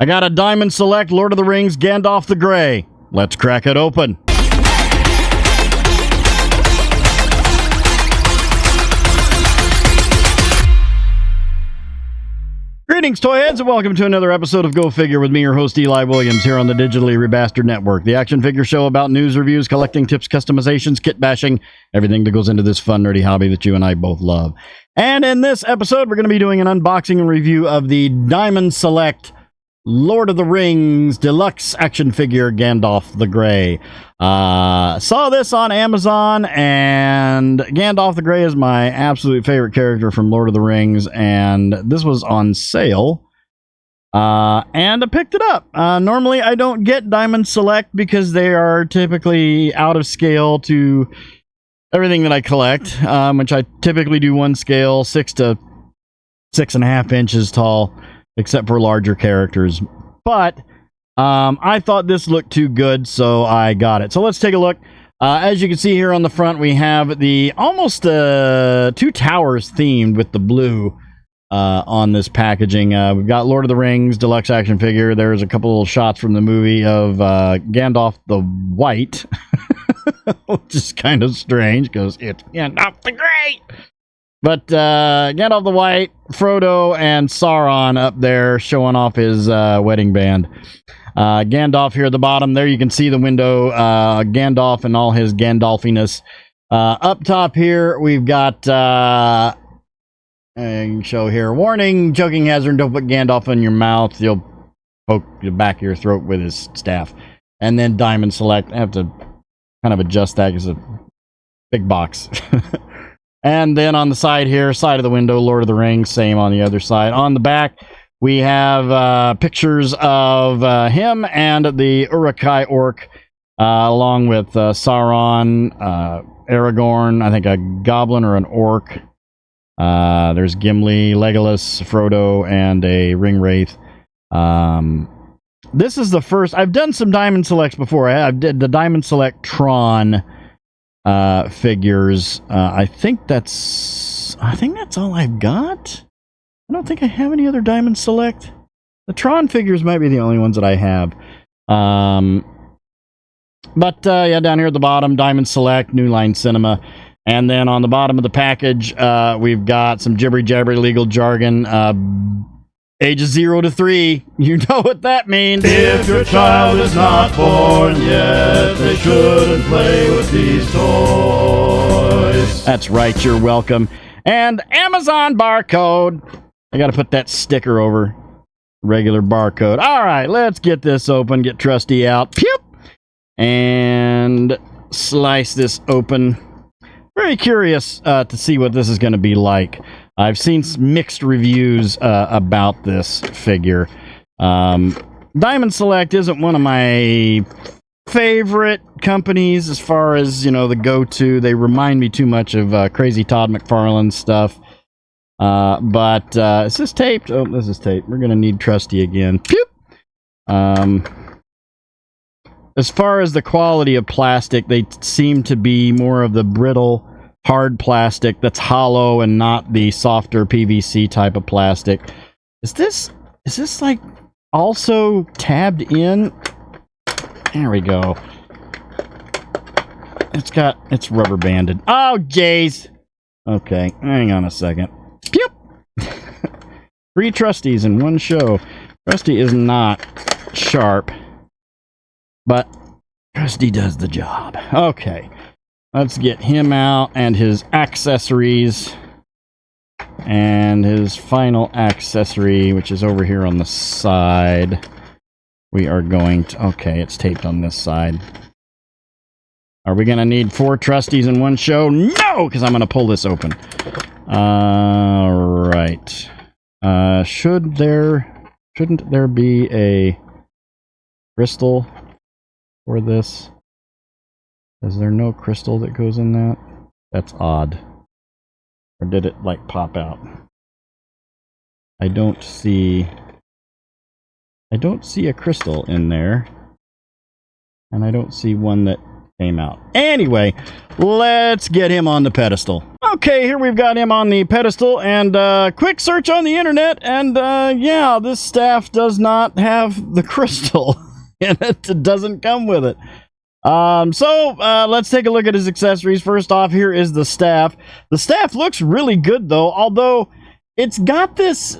I got a Diamond Select Lord of the Rings Gandalf the Grey. Let's crack it open. Greetings, toy heads, and welcome to another episode of Go Figure with me, your host, Eli Williams, here on the digitally Rebastard Network, the action figure show about news, reviews, collecting tips, customizations, kit bashing, everything that goes into this fun, nerdy hobby that you and I both love. And in this episode, we're going to be doing an unboxing and review of the Diamond Select Lord of the Rings Deluxe action figure Gandalf the Grey. Saw this on Amazon, and Gandalf the Grey is my absolute favorite character from Lord of the Rings, and this was on sale, and I picked it up. Normally I don't get Diamond Select because they are typically out of scale to everything that I collect, which I typically do one scale, 6 to 6.5 inches tall, except for larger characters. But I thought this looked too good, so I got it. So let's take a look. As you can see here on the front, we have the almost two towers themed with the blue on this packaging. We've got Lord of the Rings Deluxe action figure. There's a couple little shots from the movie of Gandalf the White, which is kind of strange because it's Gandalf the Grey. But Gandalf the White, Frodo, and Sauron up there showing off his wedding band. Gandalf here at the bottom. There you can see the window. Gandalf and all his Gandalfiness. Up top here, we've got... I can show here. Warning, choking hazard. Don't put Gandalf in your mouth. You'll poke the back of your throat with his staff. And then Diamond Select. I have to kind of adjust that because it's a big box. And then on the side here, side of the window, Lord of the Rings, same on the other side. On the back, we have pictures of him and the Uruk-hai orc, along with Sauron, Aragorn, I think a goblin or an orc. There's Gimli, Legolas, Frodo, and a ring wraith. This is the first. I've done some Diamond Selects before. I did the Diamond Select Tron figures. I think that's all I've got. I don't think I have any other Diamond Select. The Tron figures might be the only ones that I have. But yeah, down here at the bottom, Diamond Select, New Line Cinema. And then on the bottom of the package, we've got some jibbery-jabbery legal jargon. Ages 0 to 3. You know what that means. If your child is not born yet, they shouldn't play with these toys. That's right, you're welcome. And Amazon barcode. I gotta put that sticker over. Regular barcode. Alright, let's get this open. Get Trusty out. Pew! And slice this open. Very curious to see what this is going to be like. I've seen some mixed reviews about this figure. Diamond Select isn't one of my favorite companies as far as, you know, the go-to. They remind me too much of Crazy Todd McFarlane stuff. But is this taped? Oh, this is taped. We're going to need Trusty again. Pew! As far as the quality of plastic, they seem to be more of the brittle, hard plastic that's hollow and not the softer PVC type of plastic. Is this like also tabbed in? There we go. It's rubber banded. Oh, jeez. Okay, hang on a second. Pew! 3 Trusties in one show. Trusty is not sharp, but Trusty does the job. Okay. Let's get him out and his accessories. And his final accessory, which is over here on the side. We are going to... Okay, it's taped on this side. Are we going to need 4 Trusties in one show? No! Because I'm going to pull this open. Alright. Shouldn't there be a crystal for this? Is there no crystal that goes in that? That's odd. Or did it, like, pop out? I don't see a crystal in there. And I don't see one that came out. Anyway, let's get him on the pedestal. Okay, here we've got him on the pedestal, and quick search on the internet, and yeah, this staff does not have the crystal in it. It doesn't come with it. So let's take a look at his accessories. First off, here is the staff. The staff looks really good, though, although it's got this,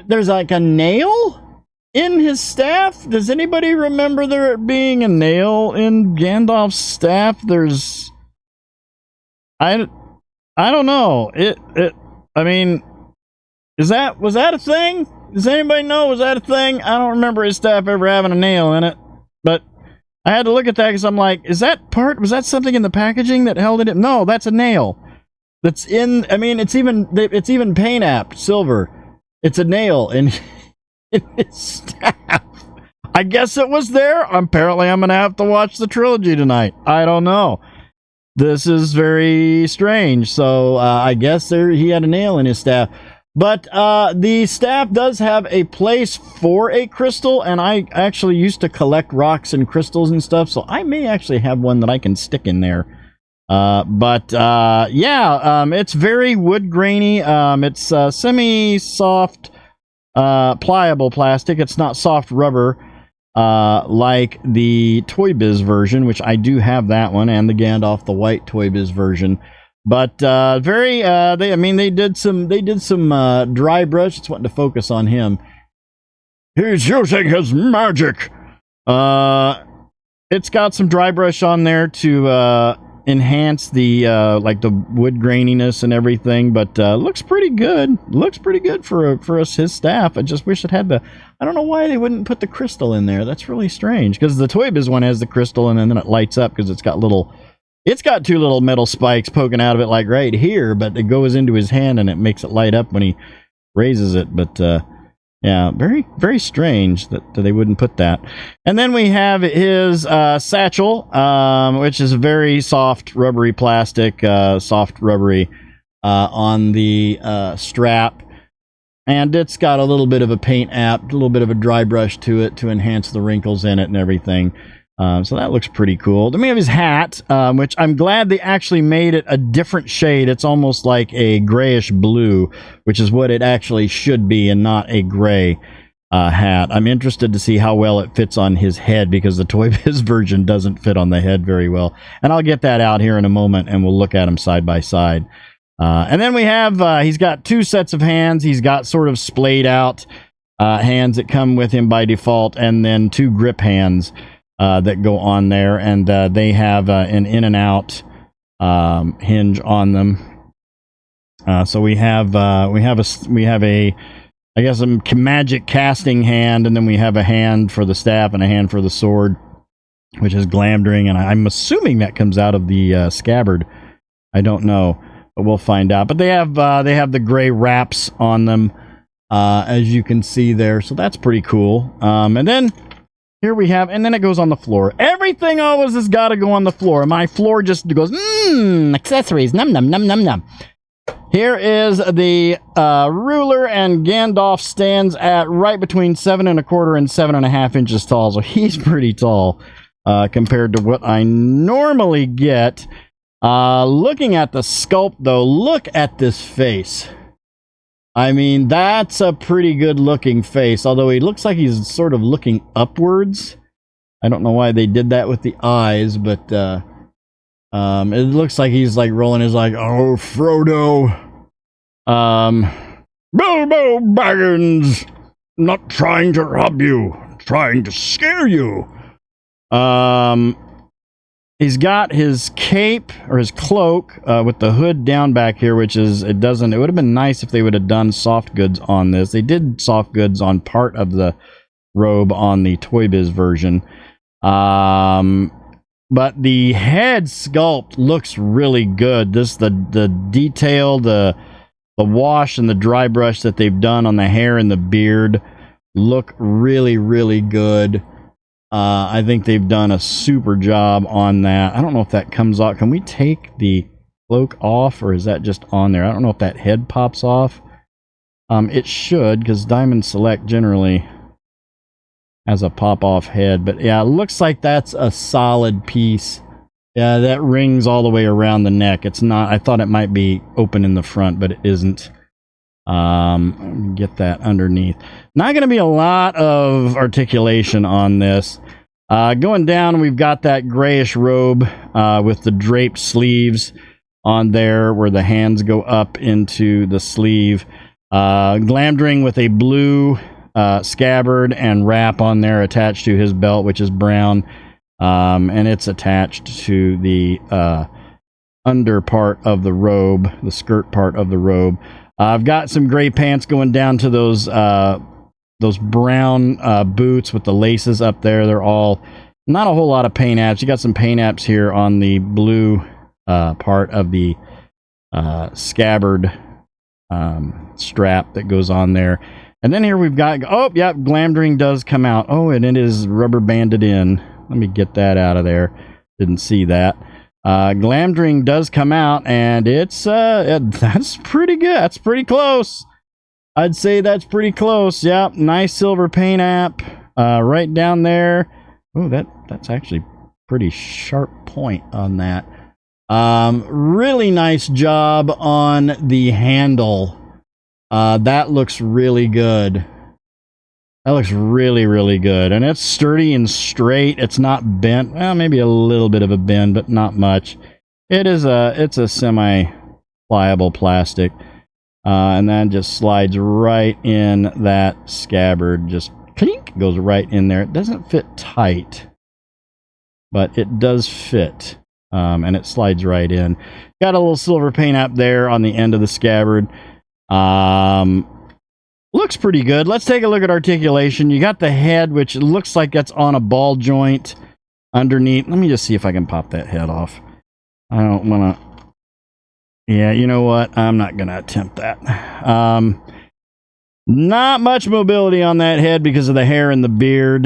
there's like a nail in his staff. Does anybody remember there being a nail in Gandalf's staff? There's... I don't know. I mean, was that a thing? Does anybody know? Was that a thing? I don't remember his staff ever having a nail in it, but I had to look at that because I'm like, was that something in the packaging that held it in? No, that's a nail. That's in, I mean, it's even paint app silver. It's a nail in his staff. I guess it was there. Apparently I'm going to have to watch the trilogy tonight. I don't know. This is very strange. So I guess he had a nail in his staff. But the staff does have a place for a crystal, and I actually used to collect rocks and crystals and stuff, so I may actually have one that I can stick in there. Yeah, it's very wood grainy. It's semi-soft, pliable plastic. It's not soft rubber. Like the Toy Biz version, which I do have that one, and the Gandalf the White Toy Biz version. But they did some dry brush. It's wanting to focus on him. He's using his magic. It's got some dry brush on there to enhance the like the wood graininess and everything, but looks pretty good. Looks pretty good for his staff. I just wish it had the... I don't know why they wouldn't put the crystal in there. That's really strange, because the Toy Biz one has the crystal, and then it lights up because it's got two little metal spikes poking out of it, like right here, but it goes into his hand and it makes it light up when he raises it. But yeah, very, very strange that they wouldn't put that. And then we have his satchel, which is very soft, rubbery plastic, soft, rubbery on the strap. And it's got a little bit of a paint app, a little bit of a dry brush to it to enhance the wrinkles in it and everything. So that looks pretty cool. Then we have his hat, which I'm glad they actually made it a different shade. It's almost like a grayish blue, which is what it actually should be, and not a gray hat. I'm interested to see how well it fits on his head, because the Toy Biz version doesn't fit on the head very well. And I'll get that out here in a moment, and we'll look at them side by side. And then we have, he's got two sets of hands. He's got sort of splayed out hands that come with him by default, and then two grip hands that go on there, and they have an in and out hinge on them. So we have a I guess a magic casting hand, and then we have a hand for the staff and a hand for the sword, which is glamdring, and I'm assuming that comes out of the scabbard. I don't know, but we'll find out. But they have the gray wraps on them, as you can see there, so that's pretty cool. And then here we have, and then it goes on the floor. Everything always has got to go on the floor. My floor just goes, accessories, num num num num num. Here is the ruler, and Gandalf stands at right between 7 1/4 and 7 1/2 inches tall, so he's pretty tall compared to what I normally get. Looking at the sculpt, though, look at this face. I mean, that's a pretty good looking face, although he looks like he's sort of looking upwards. I don't know why they did that with the eyes, but it looks like he's like rolling his like, oh, Frodo. Bilbo Baggins, not trying to rob you, trying to scare you. He's got his cape, or his cloak, with the hood down back here, which is, it would have been nice if they would have done soft goods on this. They did soft goods on part of the robe on the Toy Biz version. But the head sculpt looks really good. The detail, the wash and the dry brush that they've done on the hair and the beard look really, really good. I think they've done a super job on that. I don't know if that comes off. Can we take the cloak off, or is that just on there? I don't know if that head pops off. It should, because Diamond Select generally has a pop-off head. But yeah, it looks like that's a solid piece. Yeah, that rings all the way around the neck. It's not, I thought it might be open in the front, but it isn't. Get that underneath. Not going to be a lot of articulation on this. Going down, we've got that grayish robe with the draped sleeves on there where the hands go up into the sleeve. Glamdring with a blue scabbard and wrap on there attached to his belt, which is brown. And it's attached to the under part of the robe, the skirt part of the robe. I've got some gray pants going down to those brown boots with the laces up there. They're all not a whole lot of paint apps. You got some paint apps here on the blue part of the scabbard strap that goes on there. And then here we've got, oh, yep, Glamdring does come out. Oh, and it is rubber banded in. Let me get that out of there. Didn't see that. Glamdring does come out, and it's that's pretty good. That's pretty close. I'd say that's pretty close. Yep, nice silver paint app right down there. Oh, that's actually pretty sharp point on that. Really nice job on the handle. That looks really good. That looks really, really good. And it's sturdy and straight. It's not bent. Well, maybe a little bit of a bend, but not much. It's a semi-pliable plastic. And then just slides right in that scabbard. Just clink, goes right in there. It doesn't fit tight, but it does fit. And it slides right in. Got a little silver paint up there on the end of the scabbard. Looks pretty good. Let's take a look at articulation. You got the head, which looks like that's on a ball joint underneath. Let me just see if I can pop that head off. I don't want to. Yeah, you know what? I'm not going to attempt that. Not much mobility on that head because of the hair and the beard.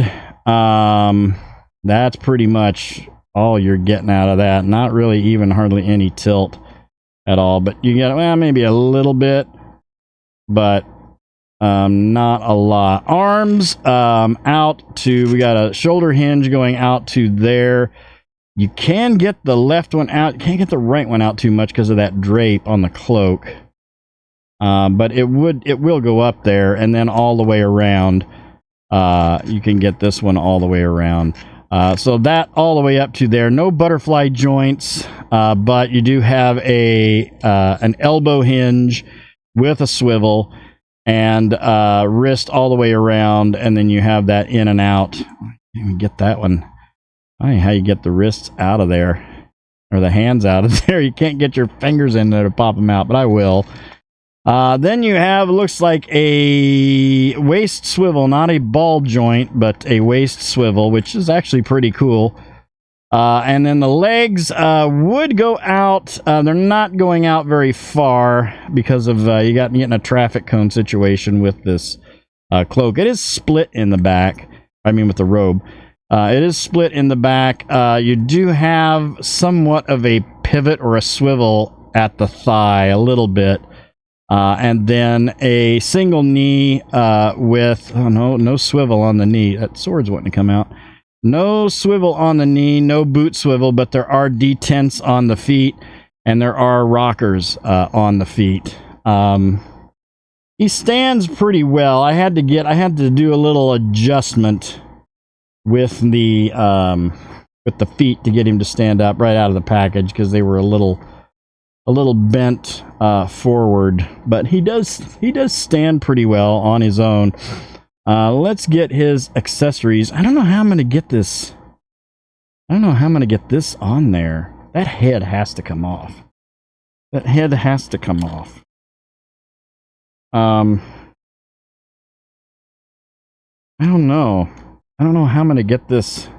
That's pretty much all you're getting out of that. Not really even hardly any tilt at all. But you get, well, maybe a little bit. But not a lot. Arms out to, we got a shoulder hinge going out to there. You can get the left one out. You can't get the right one out too much because of that drape on the cloak. But it will go up there and then all the way around. You can get this one all the way around. So that all the way up to there. No butterfly joints, but you do have an elbow hinge with a swivel. And wrist all the way around, and then you have that in and out. You can get that one. I don't know how you get the wrists out of there, or the hands out of there. You can't get your fingers in there to pop them out, but I will. Then you have, looks like a waist swivel, not a ball joint, but a waist swivel, which is actually pretty cool. And then the legs would go out. They're not going out very far because of you getting a traffic cone situation with this cloak. It is split in the back. I mean, with the robe. It is split in the back. You do have somewhat of a pivot or a swivel at the thigh, a little bit. And then a single knee with, oh no swivel on the knee. That sword's wanting to come out. No swivel on the knee, no boot swivel, but there are detents on the feet, and there are rockers on the feet. He stands pretty well. I had to do a little adjustment with the feet to get him to stand up right out of the package because they were a little bent forward. But he does stand pretty well on his own. Let's get his accessories. I don't know how I'm going to get this. I don't know how I'm going to get this on there. That head has to come off. That head has to come off. I don't know. I don't know how I'm going to get this. I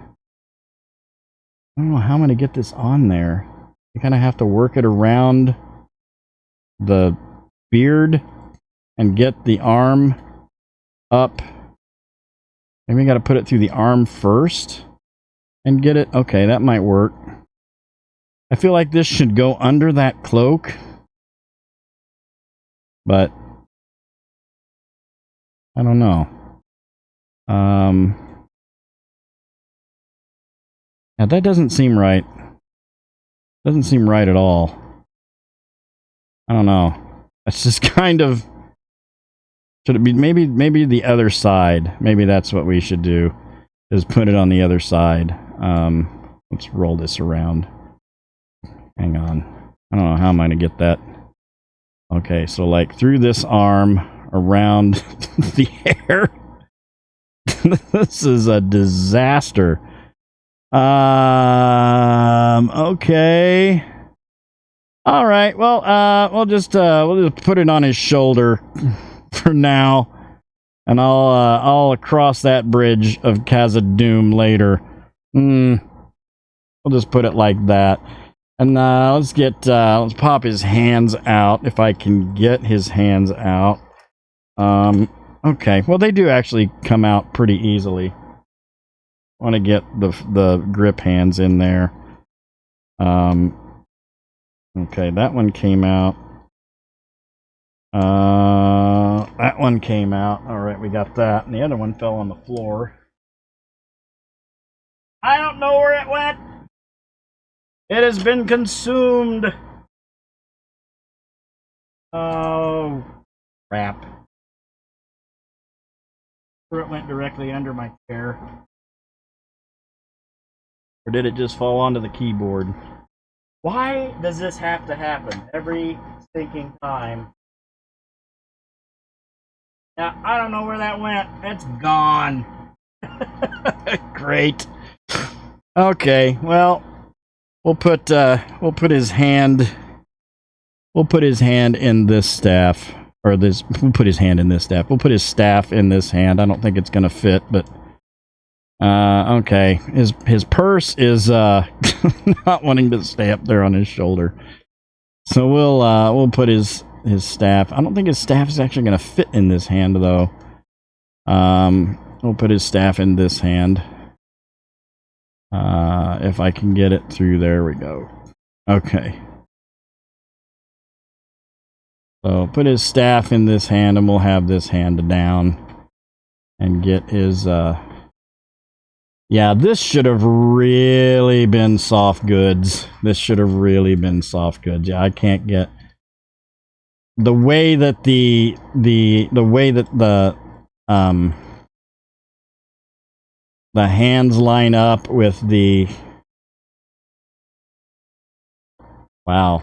don't know how I'm going to get this on there. You kind of have to work it around the beard and get the arm up. And we got to put it through the arm first and get it. Okay, that might work. I feel like this should go under that cloak. But I don't know. Now that doesn't seem right. Doesn't seem right at all. I don't know. That's just kind of... Should it be maybe the other side? Maybe that's what we should do, is put it on the other side. Let's roll this around. Hang on. I don't know how I'm going to get that. Okay, so like through this arm, around the hair. This is a disaster. Okay. All right. Well, we'll just put it on his shoulder for now, and I'll cross that bridge of Khazad-dûm later. We'll just put it like that, and let's pop his hands out if I can get his hands out. Okay. Well, they do actually come out pretty easily. Want to get the grip hands in there. Okay, that one came out. That one came out. All right, we got that. And the other one fell on the floor. I don't know where it went. It has been consumed. Oh, crap. It went directly under my chair. Or did it just fall onto the keyboard? Why does this have to happen every stinking time? Now, I don't know where that went. It's gone. Great. Okay, well, we'll put his hand in this staff, or this. We'll put his hand in this staff. We'll put his staff in this hand. I don't think it's gonna fit, but okay. His purse is not wanting to stay up there on his shoulder, so we'll put his staff. I don't think his staff is actually gonna fit in this hand though. We'll put his staff in this hand. If I can get it through, there we go. Okay. So put his staff in this hand, and we'll have this hand down and get his, yeah, this should have really been soft goods. This should have really been soft goods. Yeah, I can't get the way that the hands line up with the... Wow.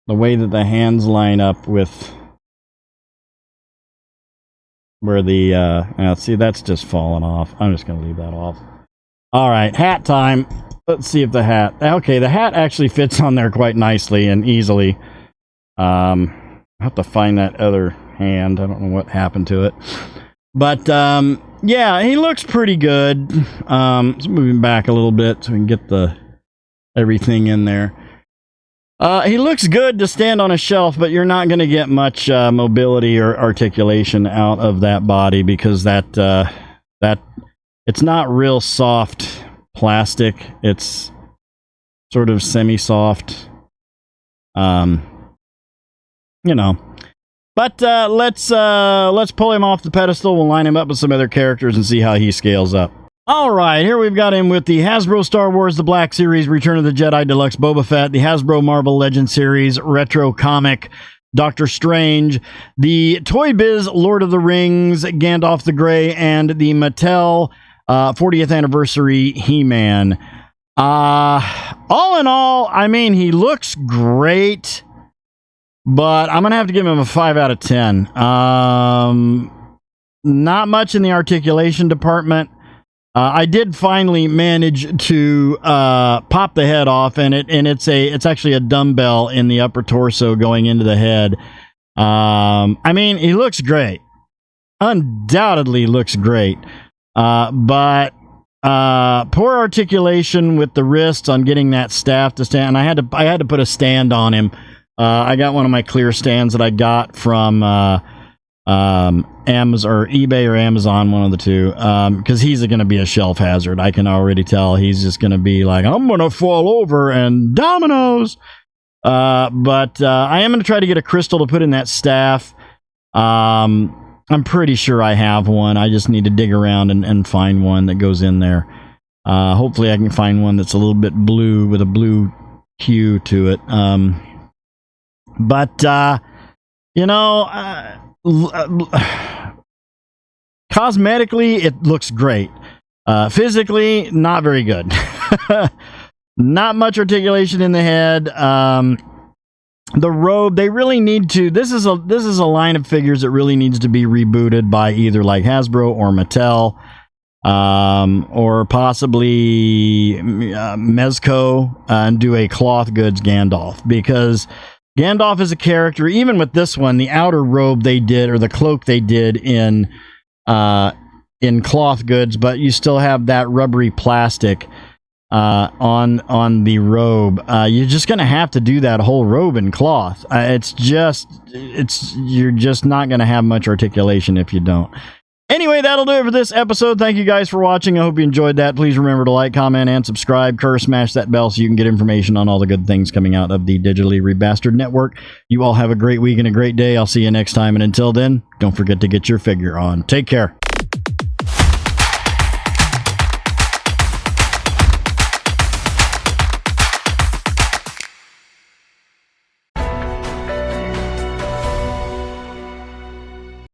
The way that the hands line up with where the... see, that's just falling off. I'm just going to leave that off. Alright, hat time. Let's see if the hat... Okay, the hat actually fits on there quite nicely and easily. I have to find that other hand. I don't know what happened to it. But, yeah, he looks pretty good. Let's move him back a little bit so we can get everything in there. He looks good to stand on a shelf, but you're not going to get much mobility or articulation out of that body because that it's not real soft plastic. It's sort of semi-soft. You know. But let's pull him off the pedestal. We'll line him up with some other characters and see how he scales up. All right, here we've got him with the Hasbro Star Wars The Black Series Return of the Jedi Deluxe Boba Fett, the Hasbro Marvel Legends Series Retro Comic Doctor Strange, the Toy Biz Lord of the Rings Gandalf the Grey, and the Mattel 40th Anniversary He-Man. All in all, I mean, he looks great, but I'm going to have to give him a 5 out of 10. Not much in the articulation department. I did finally manage to pop the head off, and it's actually a dumbbell in the upper torso going into the head. I mean, he looks great, undoubtedly looks great, but poor articulation with the wrists on getting that staff to stand. And I had to put a stand on him. I got one of my clear stands that I got from Amazon or eBay or Amazon, one of the two, because he's going to be a shelf hazard. I can already tell he's just going to be like, I'm going to fall over and dominoes. But I am going to try to get a crystal to put in that staff. I'm pretty sure I have one. I just need to dig around and find one that goes in there. Hopefully I can find one that's a little bit blue with a blue hue to it. Cosmetically, it looks great. Physically, not very good. Not much articulation in the head. The robe, they really need to. This is a line of figures that really needs to be rebooted by either like Hasbro or Mattel, or possibly Mezco, and do a cloth goods Gandalf, because Gandalf is a character. Even with this one, the outer robe they did, or the cloak they did in cloth goods, but you still have that rubbery plastic on the robe. You're just gonna have to do that whole robe in cloth. You're just not gonna have much articulation if you don't. Anyway, that'll do it for this episode. Thank you guys for watching. I hope you enjoyed that. Please remember to like, comment, and subscribe. Smash that bell so you can get information on all the good things coming out of the Digitally Rebastard Network. You all have a great week and a great day. I'll see you next time, and until then, don't forget to get your figure on. Take care.